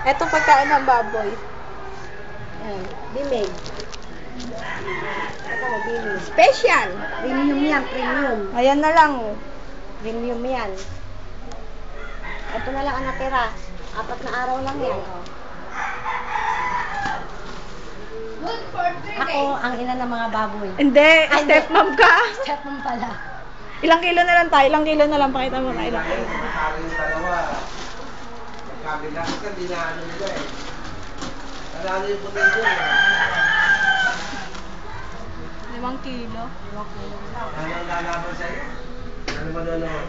Ito pagkain ng baboy. Ayan, bimig. Ito mo, bimig. Special! Premium yan, premium. Ayan na lang. Oh. Premium yan. Ito na lang ang natira. 4 na araw lang yan. Oh. Ako, ang ina ng mga baboy. Hindi, Ay, stepmom ka. Stepmom pala. Ilang kilo na lang tayo? Ilang kilo na lang? Pakita mo na ilang kilo. Yung dalawa. Magkabila kasi hindi na ano nila eh. Ano yung puti dyan eh. 5 kilo. Ano ang lalaban sa'yo? Ano ba naman?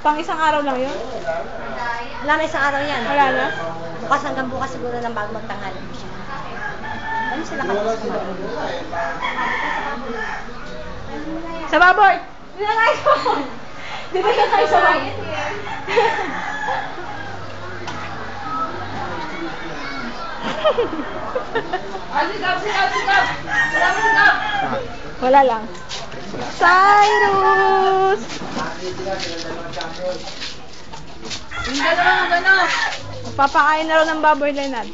Pang isang araw lang yun? Wala na isang araw yan. Wala na? Bukas hanggang bukas siguro ng bago magtanghali mo siya. Ano sila kapos kumain? Sa baboy! Di na tayo! Di ba na tayo sa baboy? Wala lang. Cyrus! Yung gano'n. Magpapakain na rin ng baboy, Leonard.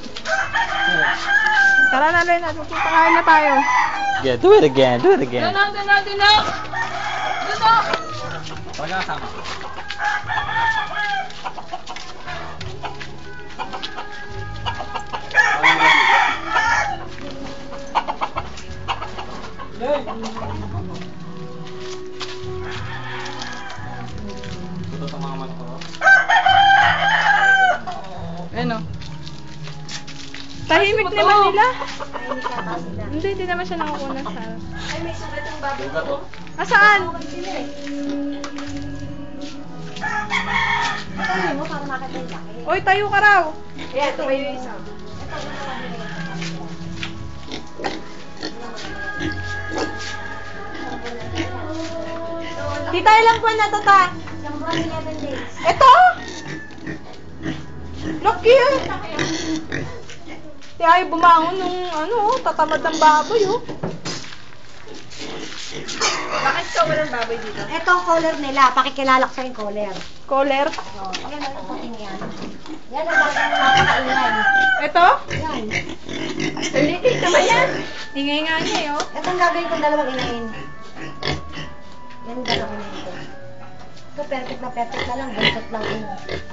Tara na, Leonard. Magpapakain na tayo. Yeah, do it again. Do it again. Pagkakasama. Ito sa mga man ko. Ano? Tahimik naman nila. Tahimik yata sila. Hindi naman siya nakukunan sa... Ay, may sugat yung baboy Sugat ko. oh. Asaan? Sila eh. Patuloy mo para makita yung laki. Oy, tayo ka raw. Ayan, ito yung isa. Tita, ilang buwan na to, ta? Isang buwan, 11 days. Ito? Lucky eh. Kaya ay bumangon nung tatamad ng baboy, oh. Bakit ka walang baboy dito? Ito ang collar nila. Pakikilala ko sa yung collar. Collar? Oh, yan ang puting yan. Yan ang bagay ng nakakaingay. Ito? Yan. Litik naman yan. Ingay nga niya, eh, oh. Ito ang gagawin kong dalawang inahin. Yan ang dalawang inahin ko. Ito perfect na lang. Buntot lang yun.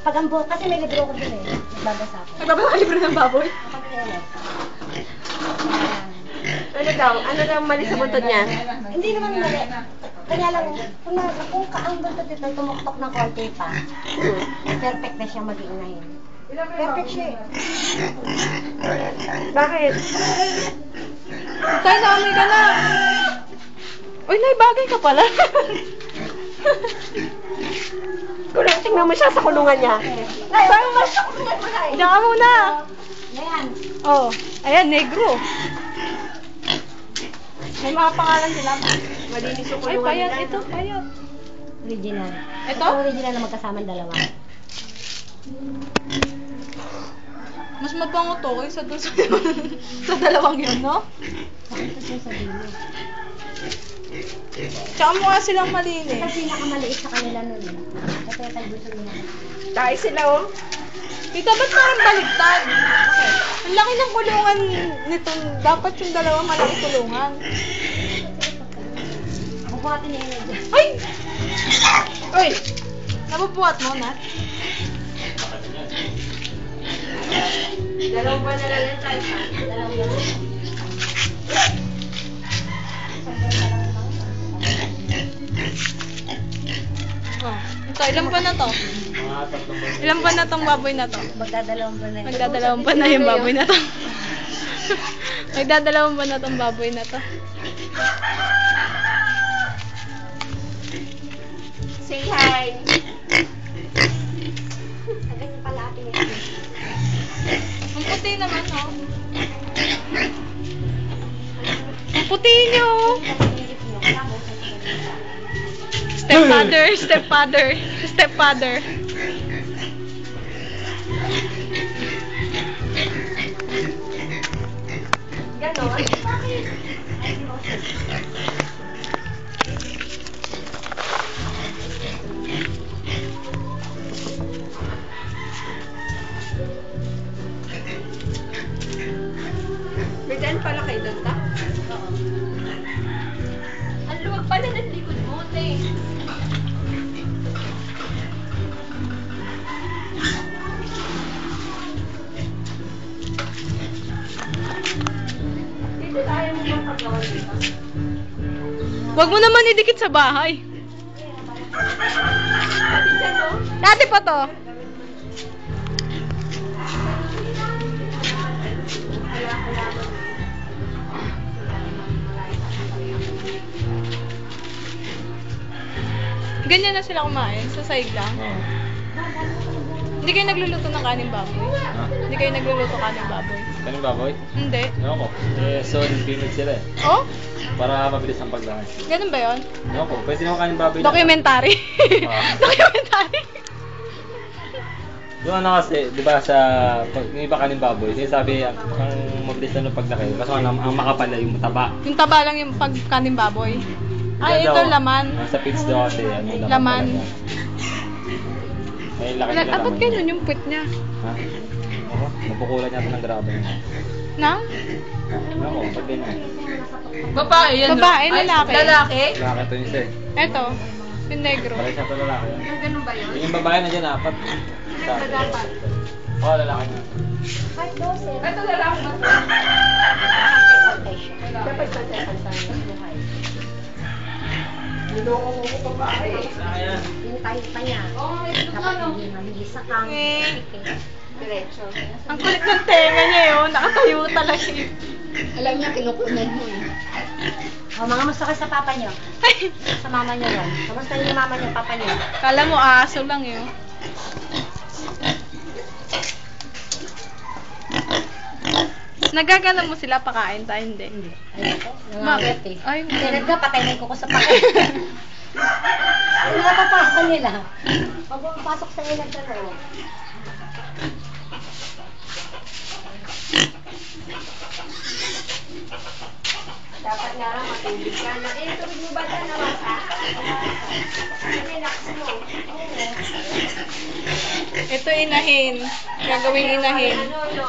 Pag ang buhok, kasi may libro ko dun eh. Nagbabasa ko. Nagbabasa ka libre ng baboy? Kapag kailan. Ano daw? Ano daw mali sa buntot niya? Hindi naman mali. Kanya lang, kung ang buntot ito tumuktok ng konti pa, perfect na siya mag-iinahin. Perfect siya eh. Bakit? Tayo, naamoy ka na. Uy, naibagay ka pala. Kulong, tingnan mo siya sa kulungan niya. Saan mo sa kulungan mo na? Diyan ka muna. Ayan. Oh, ayan, negro. May mga pangalan sila. Malinis yung kulungan nila. Ay, payat. Ito, payat. Original. Ito? Original na magkasamang dalawa. Mas mabango to kaysa doon sa, sa dalawang yun, no? Pakita siya sa dulo. Tsaka mukha silang Ito malinis. pinakamaliit sa kanila nun eh. Ito yung kalbuto nila. Tayo sila, oh. Tita, ba't parang baliktad? Ang laki ng kulungan nito. Dapat yung dalawa malaki kulungan. Bubuhatin niya yun. Ay! Uy! Nabubuhat mo, Nat? Dalawang ba na lang yan, Chalsa? Dalawang dalawa. Oh. Ito, ilang ba na to? Mga 3 buwan. Ilang ba na tong baboy na to? Magdadalawang ba na yun? Magdadalawang ba na yung baboy na to? Magdadalawang ba na tong baboy na to? Say hi! Ang ganyan pala ating ito. Ang puti naman, oh. Ang puti niyo! Stepfather, stepfather, stepfather. Ganon? Bakit? Wag mo naman idikit sa bahay. Dati pa to. Ganyan na sila kumain, sa side lang. Oo. Hindi kayo nagluluto ng kanin baboy? Hindi kayo nagluluto kanin baboy? Kanin baboy? Hindi. Ewan ko. Solid payment sila eh. Oh? Para mabilis ang paglaman. Ganun ba yun? Ewan ko. Pwede naman kanin baboy. Documentary. Documentary. Yung ano kasi, di ba sa yung iba kanin baboy, sinasabi ang mabilis na ng paglaki. Kaso ang makapal ay yung taba. Yung taba lang yung pag kanin baboy. Ay, Kaya ito daw, laman. Sa pits daw kasi, ano, Laman. May laki Wala, nila dapat laman ganun yun. yung puwit niya. Ha? Oo, mapukulan niya ito ng grabe. Nang? Ewan ko, pag ganyan. Babae yan. Babae, Ay, lalaki. Lalaki? Lalaki ito yung isa eh. Ito, yung negro. Parang siya ito lalaki yan. Ganun ba yun? Yung babae na dyan, apat. Dapat. Oo, lalaki na. Kahit 12. Ito lalaki ba? Dapat sa second buhay. Niloko mo ko babae. Lalaki yan. Yung tayo pa niya. Oo, ito Dapat ano. hindi mahili sa kang. Eh. Diretso. Ang kulit ng tenga niya yun. Nakatayo talaga yun. Alam niya, kinukunan mo eh. O, mga masakit sa papa niyo. Sa mama niyo ron. Kamusta niyo yung mama niyo, papa niyo? Kala mo aso lang yun. Nagagala mo sila pakain tayo, hindi. Ayun ko. Bakit? Nangagat eh. Ay, Tinad ka, patay na yung kuko sa pakain. Ano napapasok nila? Pag pumapasok sa ilan sa loob. Dapat nga lang matubig ka na. Eh, tubig mo ba dyan na masa? Relax mo. ito inahin. Gagawing inahin. Ano, no?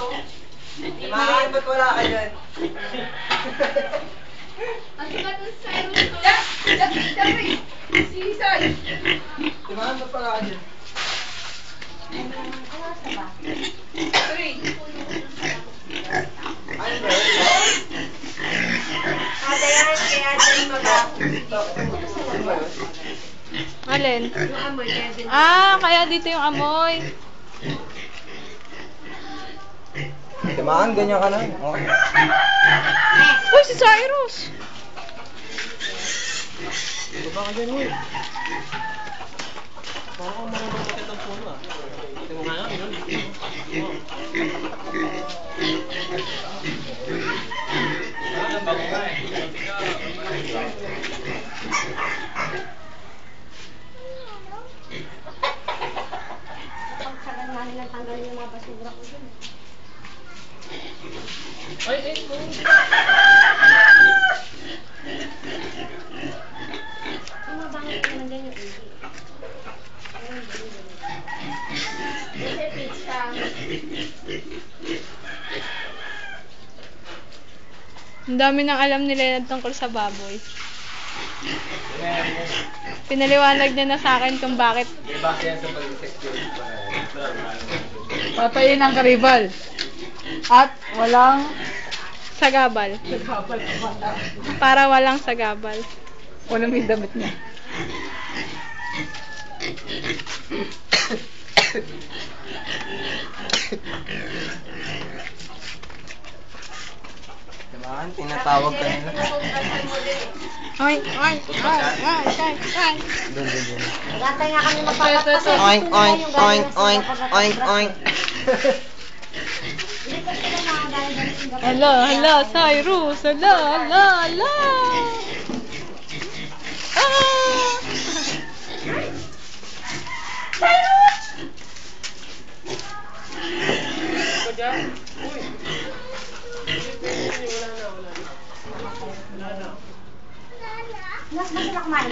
Diba? Ba't wala ka dyan? Ano ba ito sa Dapat! Sisay! Diba? Ba't wala ka dyan? Ano sa ba? Three. Ano ba yun? Kada yan, kaya dyan Ano ba yun? Alin? Yung amoy, kaya dyan. Kaya dito yung amoy. Timaan, ganyan ka na. Okay. Uy, si Cyrus! Diba ka dyan yun? Parang marunong bakit ang puno ah. Tingnan nga lang, yun. Pagsagan nga nilang tanggalin yung mga basura ko dun. Bumabangit naman din yung ubi. Kasi pizza. Ang dami nang alam nila tungkol sa baboy. Pinaliwanag niya na sa akin kung bakit. Diba kasi yan sa pag-security pa Patayin ang karibal. At walang Sagabal. nagkapal ang bata. Para walang sagabal. Walang may damit niya. Timaan, tinatawag ka nila. Oink, oink, oink, oink, oink, oink. Gatay nga kami magpapapasa. Oink, oink, oink, oink, oink, oink. Hindi ko sila makagaya ng Singapore. Hala, hala, Cyrus. Hala, hala, hala. Ah! Cyrus! Nas ba sila kumain?